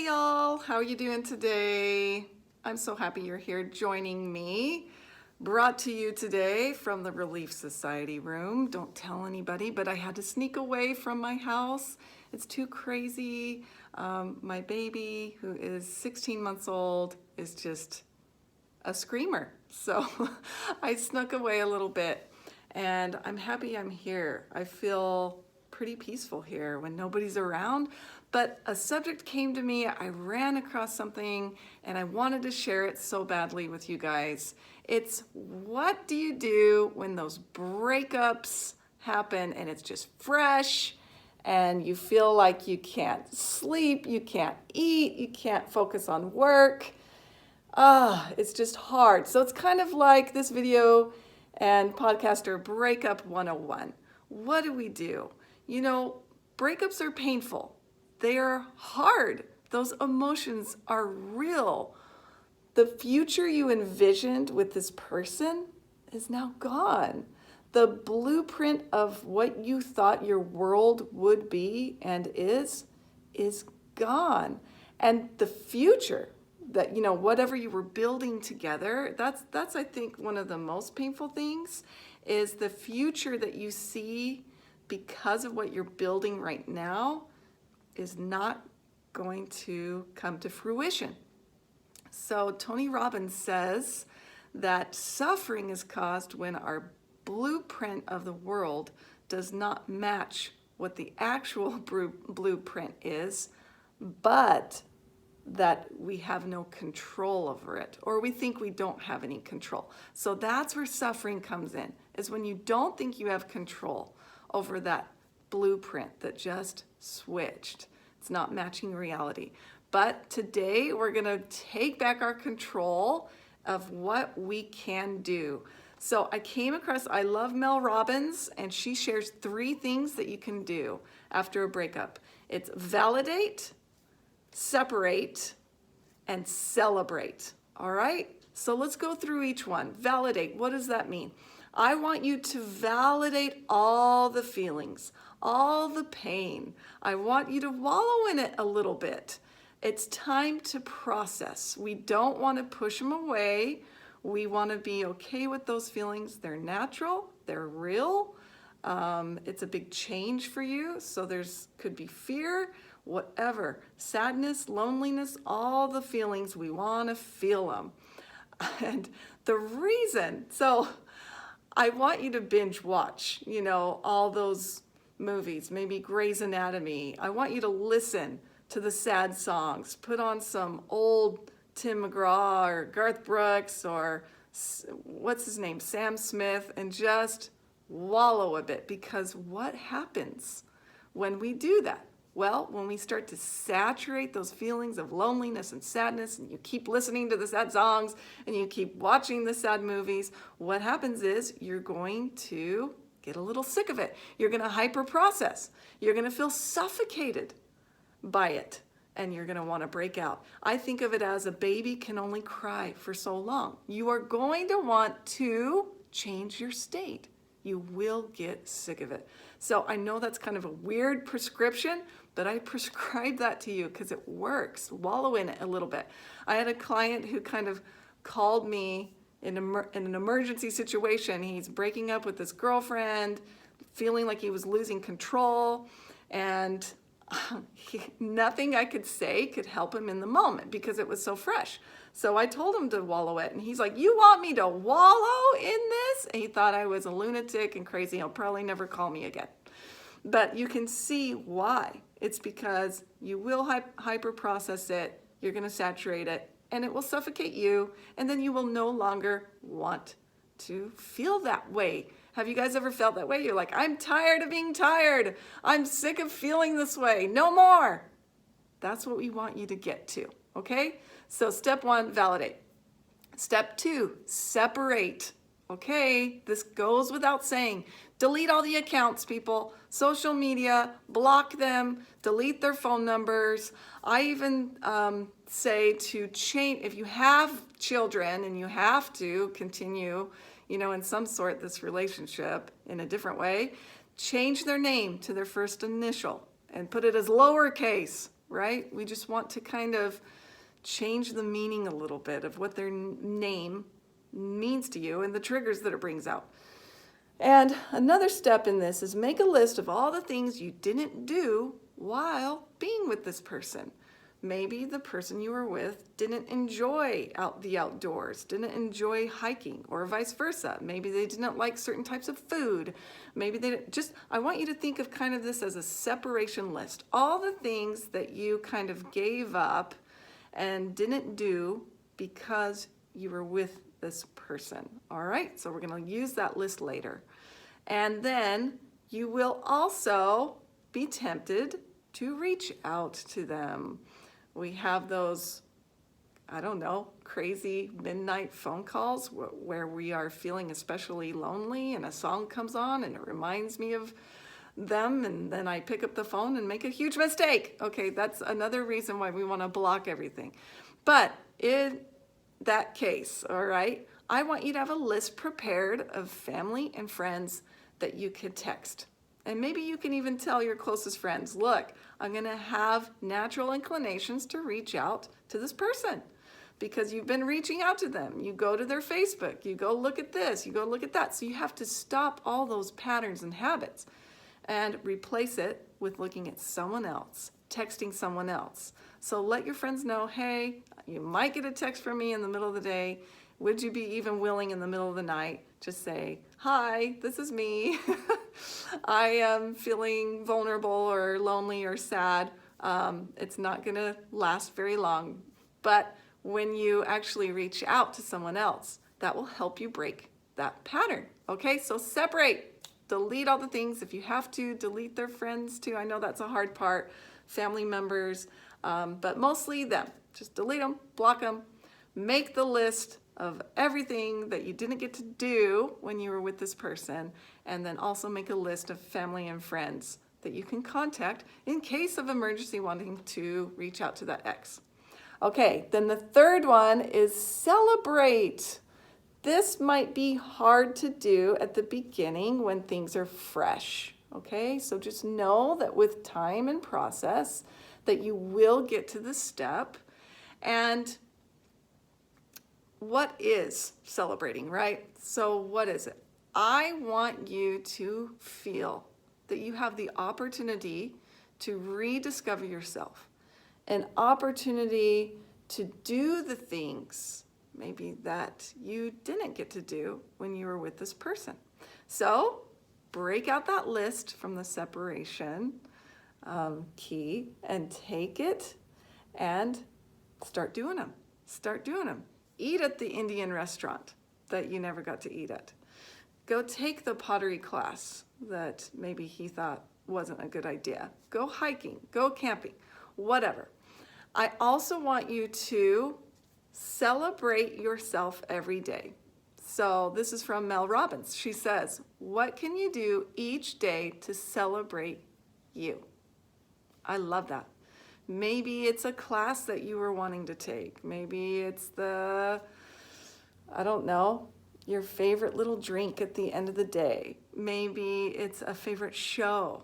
Hey y'all, how are you doing today? I'm so happy you're here joining me. Brought to you today from the Relief Society room. Don't tell anybody, but I had to sneak away from my house. It's too crazy. My baby, who is 16 months old, is just a screamer. So I snuck away a little bit, and I'm happy I'm here. I feel pretty peaceful here when nobody's around, but a subject came to me. I ran across something and I wanted to share it so badly with you guys. It's what do you do when those breakups happen and it's just fresh and you feel like you can't sleep, you can't eat, you can't focus on work. It's just hard. So it's kind of like this video and podcaster Breakup 101. What do we do? You know, breakups are painful. They are hard. Those emotions are real. The future you envisioned with this person is now gone. The blueprint of what you thought your world would be and is gone. And the future that, you know, whatever you were building together, that's I think one of the most painful things is the future that you see because of what you're building right now is not going to come to fruition. So Tony Robbins says that suffering is caused when our blueprint of the world does not match what the actual blueprint is, but that we have no control over it, or we think we don't have any control. So that's where suffering comes in, is when you don't think you have control over that blueprint that just switched. It's not matching reality. But today we're gonna take back our control of what we can do. So I came across, I love Mel Robbins, and she shares 3 things that you can do after a breakup. It's validate, separate, and celebrate. All right? So let's go through each one. Validate, what does that mean? I want you to validate all the feelings, all the pain. I want you to wallow in it a little bit. It's time to process. We don't want to push them away. We want to be okay with those feelings. They're natural, they're real. It's a big change for you. So could be fear, whatever, sadness, loneliness, all the feelings, we want to feel them. And the reason, so I want you to binge watch, you know, all those movies, maybe Grey's Anatomy. I want you to listen to the sad songs, put on some old Tim McGraw or Garth Brooks or what's his name, Sam Smith, and just wallow a bit, because what happens when we do that? Well, when we start to saturate those feelings of loneliness and sadness, and you keep listening to the sad songs and you keep watching the sad movies, what happens is you're going to get a little sick of it. You're going to hyper process. You're going to feel suffocated by it, and you're going to want to break out. I think of it as a baby can only cry for so long. You are going to want to change your state. You will get sick of it. So I know that's kind of a weird prescription, but I prescribe that to you because it works. Wallow in it a little bit. I had a client who kind of called me in an emergency situation. He's breaking up with his girlfriend, feeling like he was losing control, and nothing I could say could help him in the moment because it was so fresh. So I told him to wallow it, and he's like, "You want me to wallow in this?" And he thought I was a lunatic and crazy. He'll probably never call me again. But you can see why. It's because you will hyper process it, you're going to saturate it, and it will suffocate you, and then you will no longer want to feel that way. Have you guys ever felt that way? You're like, I'm tired of being tired. I'm sick of feeling this way. No more. That's what we want you to get to, okay? So step 1, validate. Step 2, separate. Okay, this goes without saying. Delete all the accounts, people. Social media, block them, delete their phone numbers. I even say to change, if you have children and you have to continue, you know, in some sort this relationship in a different way, change their name to their first initial and put it as lowercase. right? We just want to kind of change the meaning a little bit of what their name means to you and the triggers that it brings out. And another step in this is make a list of all the things you didn't do while being with this person. Maybe the person you were with didn't enjoy the outdoors, didn't enjoy hiking, or vice versa. Maybe they didn't like certain types of food. Maybe they just, I want you to think of kind of this as a separation list. All the things that you kind of gave up and didn't do because you were with this person. All right, so we're going to use that list later. And then you will also be tempted to reach out to them. We have those, I don't know, crazy midnight phone calls where we are feeling especially lonely and a song comes on and it reminds me of them, and then I pick up the phone and make a huge mistake. Okay, that's another reason why we want to block everything. But in that case, all right, I want you to have a list prepared of family and friends that you could text. And maybe you can even tell your closest friends, look, I'm going to have natural inclinations to reach out to this person because you've been reaching out to them. You go to their Facebook, you go look at this, you go look at that. So you have to stop all those patterns and habits and replace it with looking at someone else, texting someone else. So let your friends know, hey, you might get a text from me in the middle of the day. Would you be even willing in the middle of the night just say, hi, this is me. I am feeling vulnerable or lonely or sad. It's not going to last very long. But when you actually reach out to someone else, that will help you break that pattern. Okay, so separate. Delete all the things. If you have to, delete their friends too. I know that's a hard part. Family members, but mostly them. Just delete them, block them, make the list of everything that you didn't get to do when you were with this person, and then also make a list of family and friends that you can contact in case of emergency wanting to reach out to that ex. Okay, then the third one is celebrate. This might be hard to do at the beginning when things are fresh, okay? So just know that with time and process that you will get to the step. And what is celebrating, right? So what is it? I want you to feel that you have the opportunity to rediscover yourself, an opportunity to do the things maybe that you didn't get to do when you were with this person. So break out that list from the separation key and take it and start doing them. Start doing them. Eat at the Indian restaurant that you never got to eat at. Go take the pottery class that maybe he thought wasn't a good idea. Go hiking, go camping, whatever. I also want you to celebrate yourself every day. So this is from Mel Robbins. She says, what can you do each day to celebrate you? I love that. Maybe it's a class that you were wanting to take. Maybe it's your favorite little drink at the end of the day. Maybe it's a favorite show.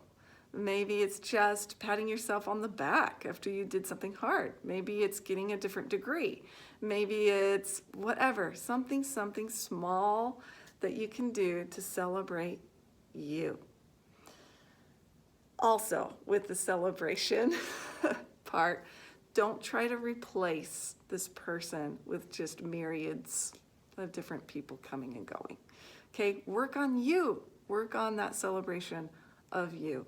Maybe it's just patting yourself on the back after you did something hard. Maybe it's getting a different degree. Maybe it's whatever, something small that you can do to celebrate you. Also, with the celebration part, don't try to replace this person with just myriads of different people coming and going. Okay, work on you. Work on that celebration of you.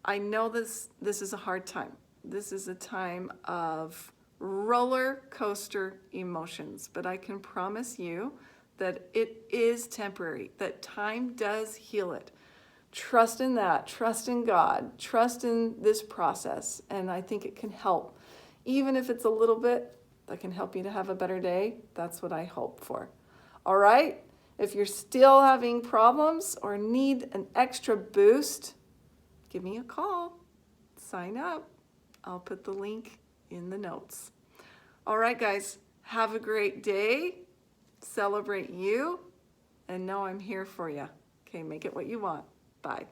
I know this is a hard time. This is a time of roller coaster emotions, but I can promise you that it is temporary, that time does heal it. Trust in that, trust in God, trust in this process, and I think it can help. Even if it's a little bit, that can help you to have a better day. That's what I hope for. All right? If you're still having problems or need an extra boost, give me a call. Sign up. I'll put the link in the notes. All right, guys, have a great day. Celebrate you, and know I'm here for you. Okay, make it what you want. Bye.